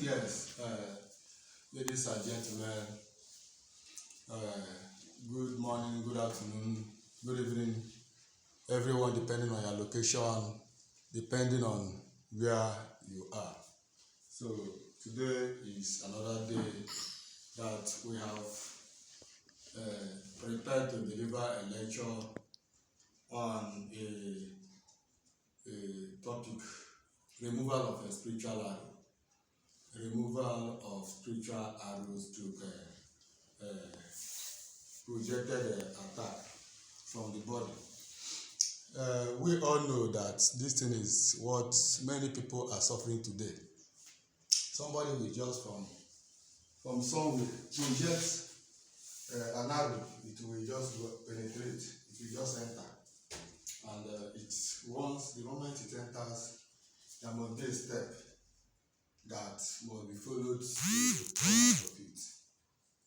Yes, ladies and gentlemen, good morning, good afternoon, good evening, everyone, depending on your location, depending on where you are. So, today is another day that we have prepared to deliver a lecture on a topic: removal of a spiritual arrow. Removal of spiritual arrows to projected attack from the body. We all know that this thing is what many people are suffering today. Somebody will just from somewhere project an arrow, it will just penetrate, it will just enter, and the moment it enters, there must be a step that must be followed to come out of it.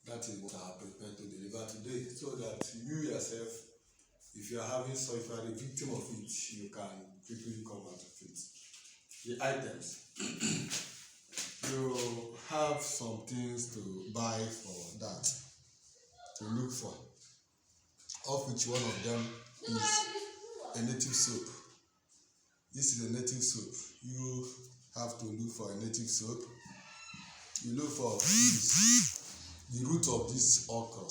That is what I have prepared to deliver today, so that you yourself, if you are a victim of it, you can quickly come out of it. The items. You have some things to buy for that, to look for, of which one of them is a native soap. This is a native soap. You have to look for a native soap. You look for the root of this okra.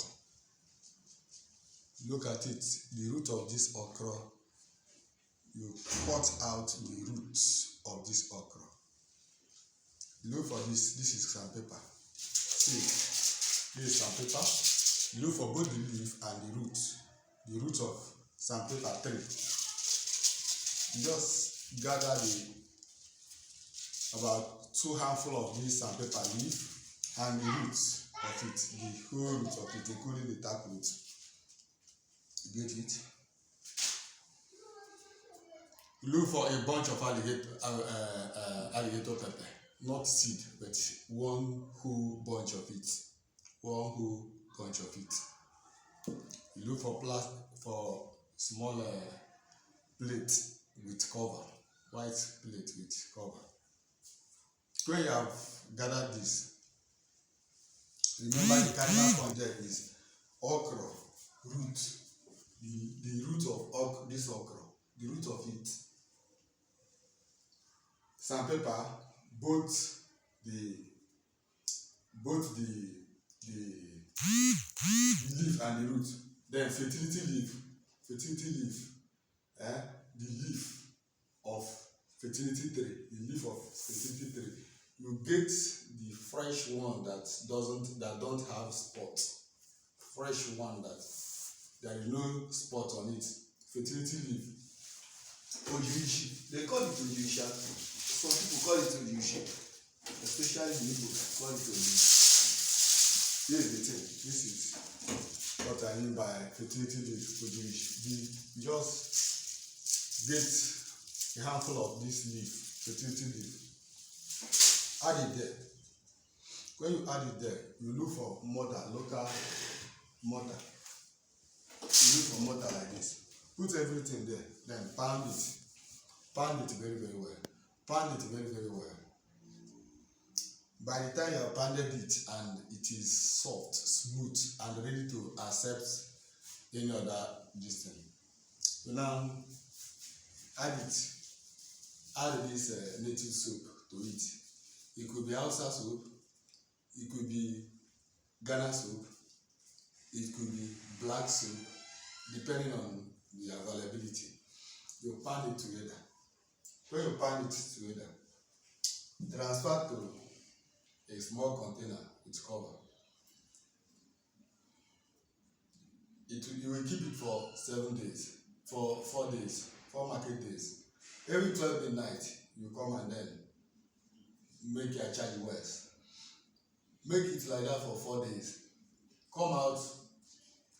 Look at it, the root of this okra. You cut out the roots of this okra. You look for this is sandpaper. See, this is sandpaper. You look for both the leaf and the root of sandpaper tree. You just gather about 2 handfuls of this sandpaper leaf and the roots of it, the whole root of it, including the tap root. You get it? You look for a bunch of alligator pepper, not seed, but one whole bunch of it. You look for small plate with cover, white plate with cover. When you have gathered this, remember the cardinal conject is okra root. The root of this okra, the root of it. Sandpaper, both the leaf and the root. Then fertility leaf, the leaf of fertility tree, You get the fresh one that don't have spot, fresh one that there is no spot on it. Fertility leaf, ojirishi. They call it ojirishi. Some people call it ojirishi, especially the Igbo call it ojirishi. Here's the thing. This is what I mean by fertility leaf, ojirishi. You just get a handful of this leaf, fertility leaf. Add it there. When you add it there, you look for mortar, local mortar. You look for mortar like this. Put everything there, then pound it. Pound it very, very well. Pound it very, very well. By the time you have pounded it and it is soft, smooth, and ready to accept any other distance, so now add this native soap to it. It could be Hausa soap, it could be Ghana soap, it could be black soap, depending on the availability. You pound it together. When you pound it together, transfer to a small container with cover. You will keep it for 7 days, for 4 days, 4 market days. Every 12 midnight, you come and then make your charge wells. Make it like that for 4 days. Come out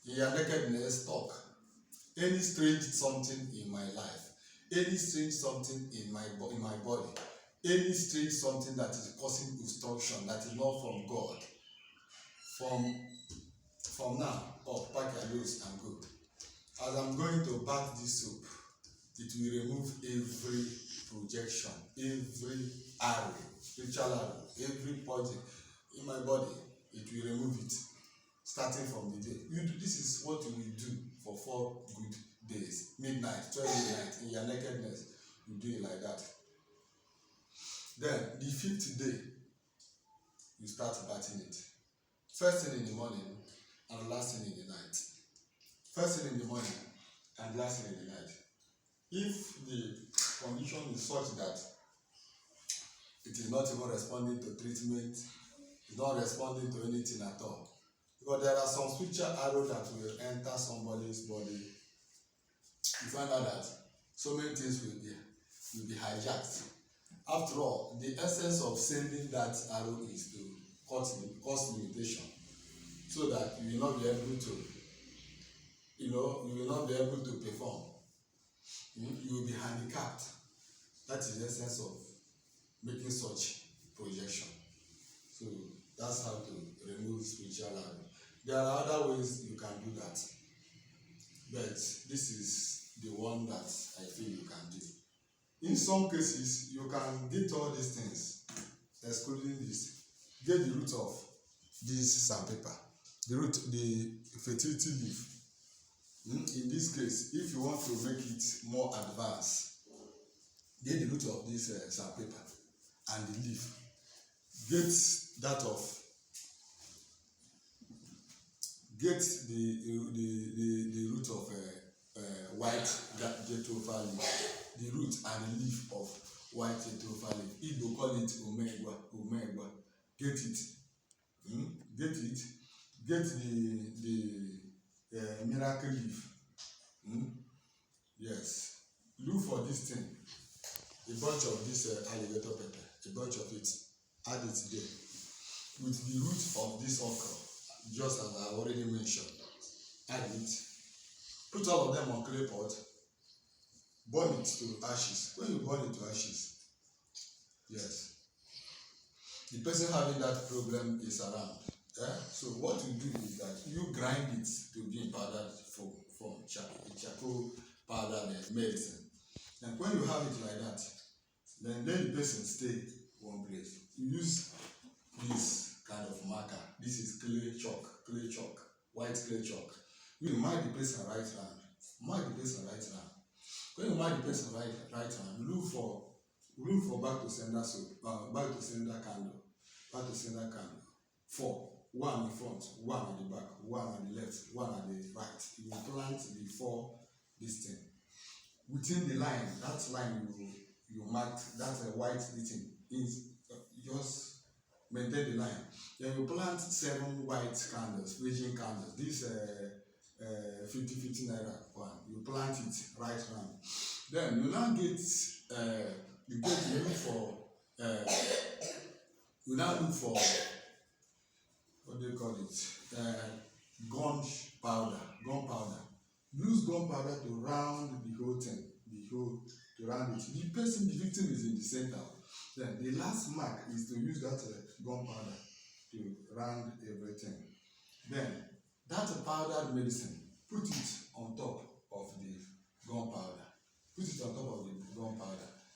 in your nakedness, talk. Any strange something in my life, any strange something in my body, any strange something that is causing obstruction that is not from God, from now up, pack your loads and go. As I'm going to bath this soap, it will remove every projection, every arrow, spiritual arrow, every poison in my body, it will remove it. Starting from the day. This is what you will do for 4 good days. Midnight, 12 midnight, in your nakedness. You do it like that. Then, the 5th day, you start bathing it. First thing in the morning and last thing in the night. First thing in the morning and last thing in the night. If the condition is such that it is not even responding to treatment, it's not responding to anything at all. Because there are some spiritual arrows that will enter somebody's body. You find out that so many things will be hijacked. After all, the essence of sending that arrow is to cause limitation, so that you will not be able to, you will not be able to perform. You will be handicapped. That is the essence of making such projection. So that's how to remove spiritual arrow. There are other ways you can do that, but this is the one that I feel you can do. In some cases, you can get all these things, excluding this. Get the root of this sandpaper, the fertility leaf. In this case, if you want to make it more advanced, get the root of this sandpaper and the leaf. Get the root of white jetofa leaf, the root and the leaf of white jetofa leaf. Igbo call it omegwa. Get it. Get the miracle leaf. Yes. Look for this thing. A bunch of this alligator pepper. A bunch of it. Add it there. With the root of this okra, just as I already mentioned. Add it. Put all of them on clay pot. Burn it to ashes. When you burn it to ashes, yes, the person having that problem is around. So what you do is that you grind it to be powdered from charcoal powder medicine. And when you have it like that, then let the person stay one place. You use this kind of marker. This is clay chalk, white clay chalk. You mark the person right hand. When you mark the person right hand, look for back to sender soap, back to sender candle. 4. 1 in front, 1 at the back, 1 at the left, 1 at the right. You will plant before this thing. Within the line, that line you marked, that's a white thing. Just maintain the line. Then you plant 7 white candles, Beijing candles. This 50 naira one. You plant it right round. Then you now get you now look for what do you call it? Gunpowder. Use gunpowder to round the whole thing, to round it. The victim is in the center. Then the last mark is to use that gunpowder to round everything. Then that powdered medicine, put it on top of the gunpowder.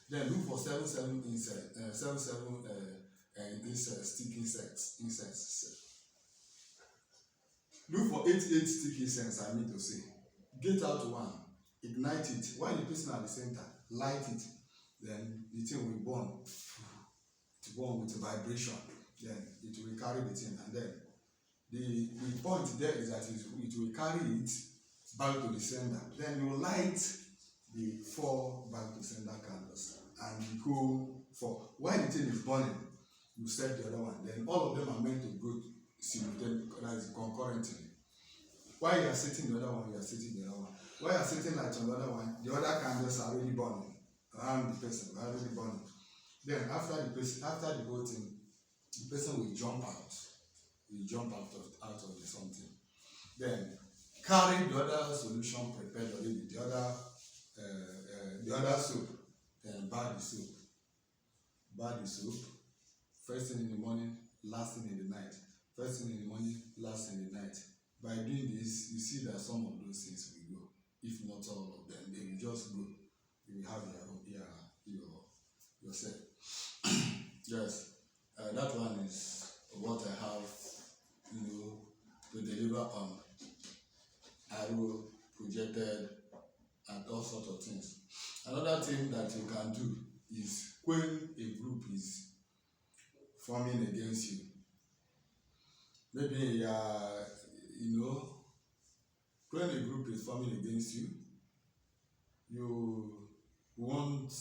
Then look for 7 stick insects. Look for 8 stick insects, I mean to say. Get out one, ignite it. While the person at the center, light it. Then the thing will burn. It burn with a vibration. Then it will carry the thing. And then the point there is that it will carry it back to the sender. Then you light the 4 back to sender candles and go for. While the thing is burning, you set the other one. Then all of them are meant to go concurrently. While you are setting the other one, you are setting the other one. While you are setting light on the other one, the other candles are already burning around the person, already burning. Then after the whole thing, the person will jump out. Out of the something. Then carry the other solution prepared already, the other soap. Then bag the soap. First thing in the morning, last thing in the night. First thing in the morning, last thing in the night. By doing this, you see that some of those things will go. If not all of them, they will just go. You will have your yourself. Yes, that one is what I have, to deliver on arrow, projected, and all sorts of things. Another thing that you can do is when a group is forming against you. Maybe when a group is forming against you, you want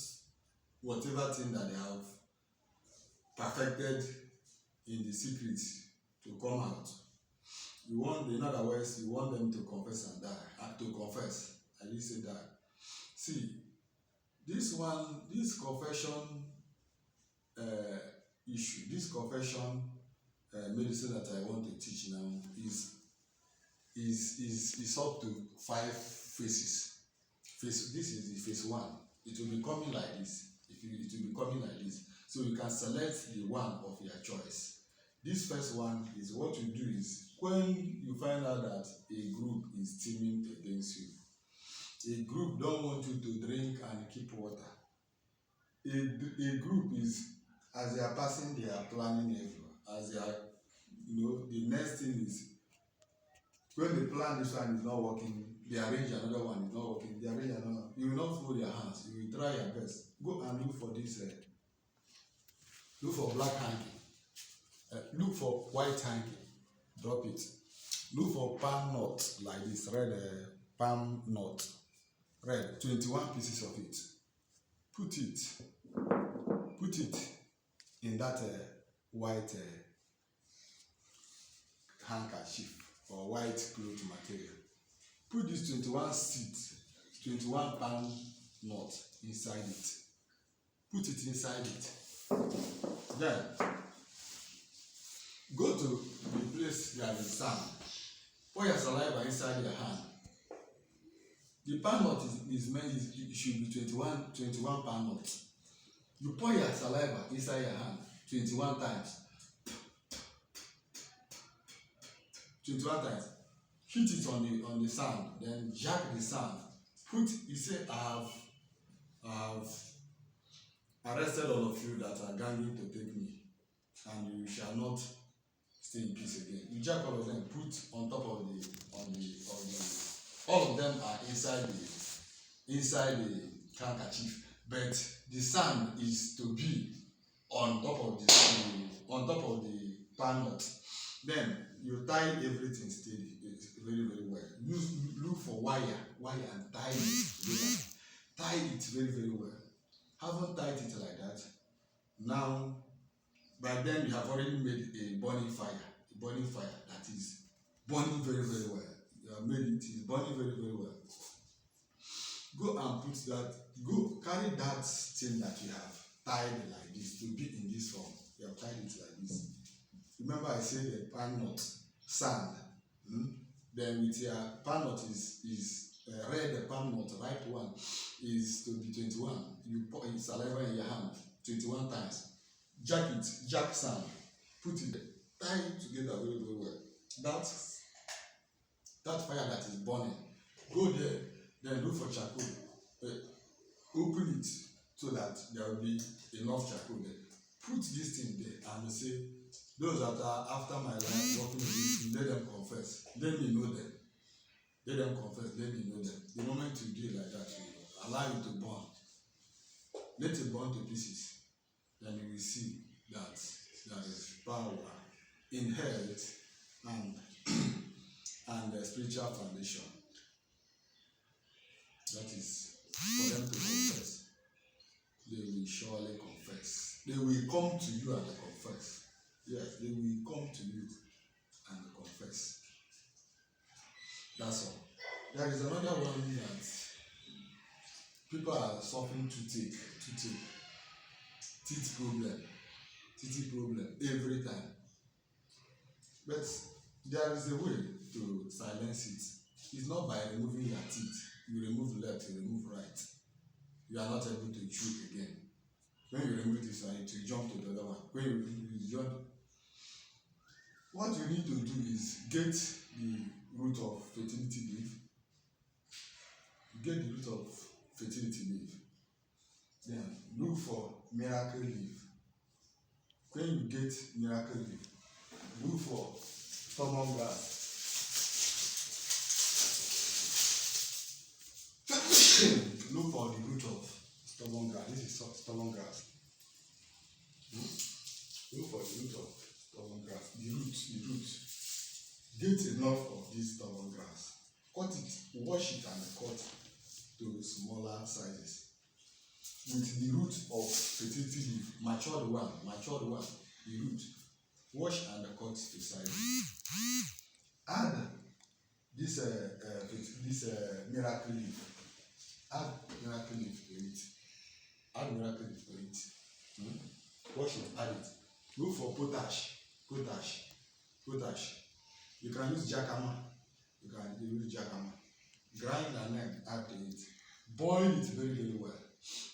whatever thing that they have perfected in the secret to come out. You want, in other words, you want them to confess and die. To confess. I didn't say die. See, this confession issue, this confession medicine that I want to teach now is up to 5 phases. This is the phase 1. It will be coming like this. It will be coming like this. So you can select the one of your choice. This first one is what you do is when you find out that a group is teaming against you. A group don't want you to drink and keep water. A group is, as they are passing, they are planning everywhere. As they are, the next thing is when they plan this one is not working, they arrange another one is not working, they arrange another one. You will not fold your hands. You will try your best. Go and look for this. Look for black hanky. Look for white hanky. Drop it. Look for palm nut like this, red palm nut. Red, 21 pieces of it. Put it in that white handkerchief or white cloth material. Put this 21 seed, 21 palm nut inside it. Put it inside it. Then go to the place there is sand. Pour your saliva inside your hand. The palm nut it should be 21 palm nuts. You pour your saliva inside your hand 21 times. 21 times. Hit it on the sand, then jack the sand. You say, I have arrested all of you that are ganging to take me, and you shall not stay in peace again. You jack all of them, put on top of all of them are inside the handkerchief, but the sand is to be on top of the palm nut. Then you tie everything steady, very, very well. Look for wire and tie it together. Tie it very, very well. Haven't tied it like that. Now, by then you have already made a burning fire that is burning very, very well. You have made it is burning very, very well. Go and carry that thing that you have tied like this to be in this form. You have tied it like this. Remember I said the palm nut, sand. Then with your palm nut is red, the palm nut, right one is to be 21. You pour saliva in your hand 21 times. Jack sand, put it, tie it together very, very well. That fire that is burning, go there, then look for charcoal. Open it so that there will be enough charcoal there. Put this thing there and say, those that are after my life working with this, let them confess. Let me know them. Let them confess. Let me know them. The moment you do it like that, you allow it to burn. Let it burn to pieces. Then you will see that there is power in health and the spiritual foundation. That is for them to confess. They will surely confess. They will come to you and confess. Yes, they will come to you and confess. That's all. There is another one that people are suffering toothache, teeth problem every time. But there is a way to silence it. It's not by removing your teeth. You remove left, you remove right. You are not able to chew again. When you remove this one, you jump to the other one. When you jump, what you need to do is get the root of fertility leaf. Get the root of fertility leaf. Then look for miracle leaf. When you get miracle leaf, look for stubborn grass. Look for the root of stubborn grass. This is stubborn grass. Look for the root of stubborn grass. The root. Get enough of this stubborn grass. Cut it, wash it and cut to smaller sizes. With the root of potato leaf, matured one, the root, wash and cut to sizes. Add this miracle leaf. Add miracle leaf to it. Wash it, add it. Look for potash. You can use jacama. Grind and then add to it. Boil it very, very well.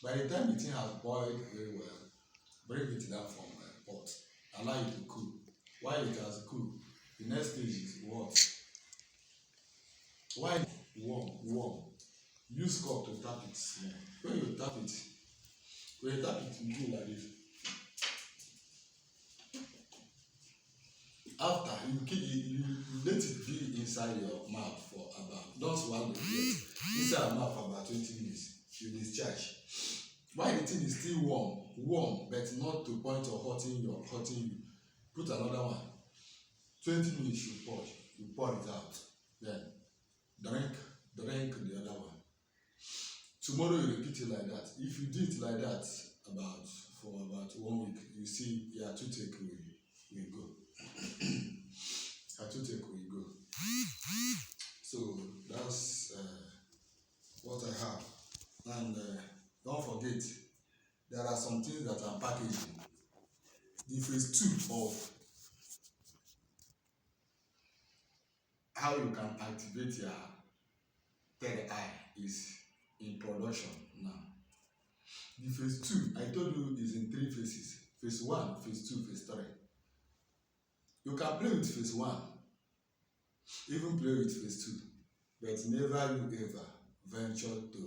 By the time the thing has boiled very well, bring it down from the pot. Allow it to cool. While it has cooled, the next stage is what? While warm, use cup to tap it small. When you tap it, you do like this. After you let it be inside your mouth for about, don't swallow it, inside your mouth for about 20 minutes. You discharge. While the thing is still warm, but not to point of hurting you. Put another one. 20 minutes you pour it out. Then drink the other one. Tomorrow you repeat it like that. If you do it like that for about 1 week, you see your toothache will go. Your toothache will go. So that's what I have. And don't forget, there are some things that I'm packaging. The phase 2 of how you can activate your third eye is in production now. The phase 2, I told you, is in 3 phases. Phase 1, phase 2, phase 3. You can play with phase 1, even play with phase 2, but never you ever venture to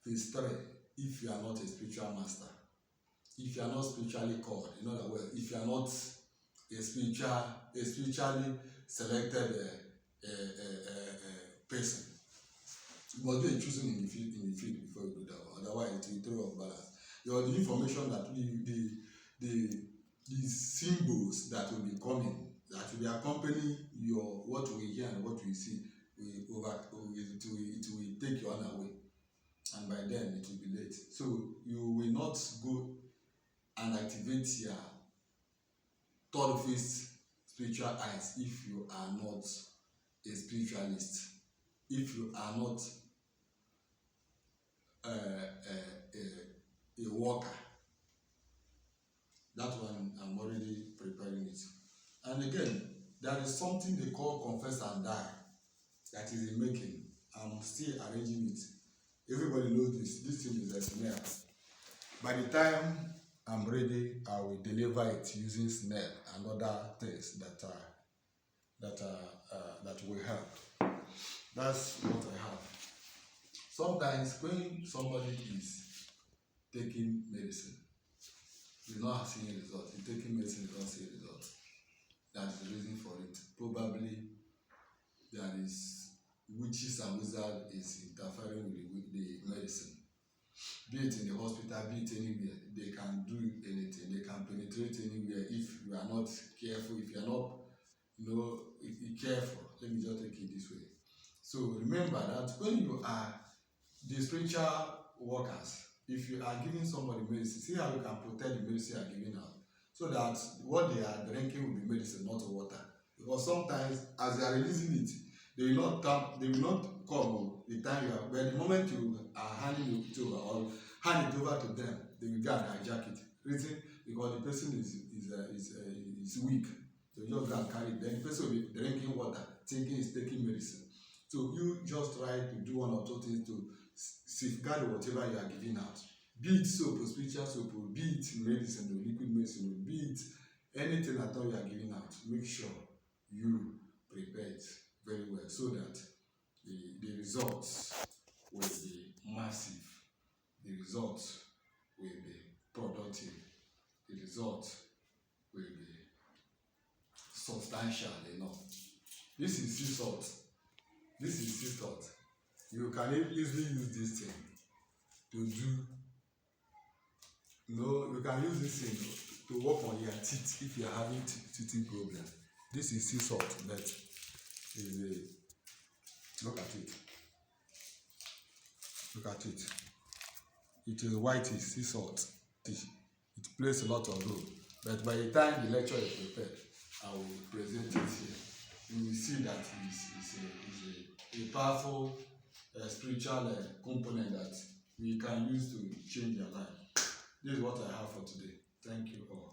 phase 3 if you are not a spiritual master. If you are not spiritually called, in other words, if you are not a spiritually selected person. You must be choosing in the field before you do that one. Otherwise, it will throw off balance. The information that the symbols that will be coming, that will be accompanying your what we hear and what we see, it will take you unaware, and by then it will be late. So you will not go and activate your third phase spiritual eyes if you are not a spiritualist, if you are not a worker. That one, I'm already preparing it. And again, there is something they call confess and die that is in making. I'm still arranging it. Everybody knows this. This thing is a snail. By the time I'm ready, I will deliver it using snail and other things that we have. That's what I have. Sometimes when somebody is taking medicine, you're not seeing results. You're taking medicine, you don't see results. That's the reason for it. Probably there is witches and wizards is interfering with the medicine. Be it in the hospital, be it anywhere, they can do anything. They can penetrate anywhere if you are not careful. If you are not, careful. Let me just take it this way. So remember that when you are the spiritual workers, if you are giving somebody medicine, see how you can protect the medicine you are giving out, so that what they are drinking will be medicine, not water. Because sometimes, as they are releasing it, they will not come the time you are. But the moment you are handing it over or hand it over to them, they will go and hijack it. Reason because the person is weak. They just go and carry it. Then the person will be drinking water, thinking he's taking medicine. So you just try to do one or two things to safeguard whatever you are giving out. Be it soap or spiritual soap, or be it medicine or liquid medicine, or be it anything at all you are giving out. Make sure you prepare it very well so that the results will be massive. The results will be productive, the result will be substantial enough. This is sea salt. This is sea salt. You can easily use this thing to do, you can use this thing to work on your teeth if you are having teething problem. This is sea salt, but is a, look at it. Look at it. It is white, sea salt. It plays a lot of role. But by the time the lecture is prepared, I will present it here. You will see that it's a powerful spiritual component that we can use to change your life. This is what I have for today. Thank you all.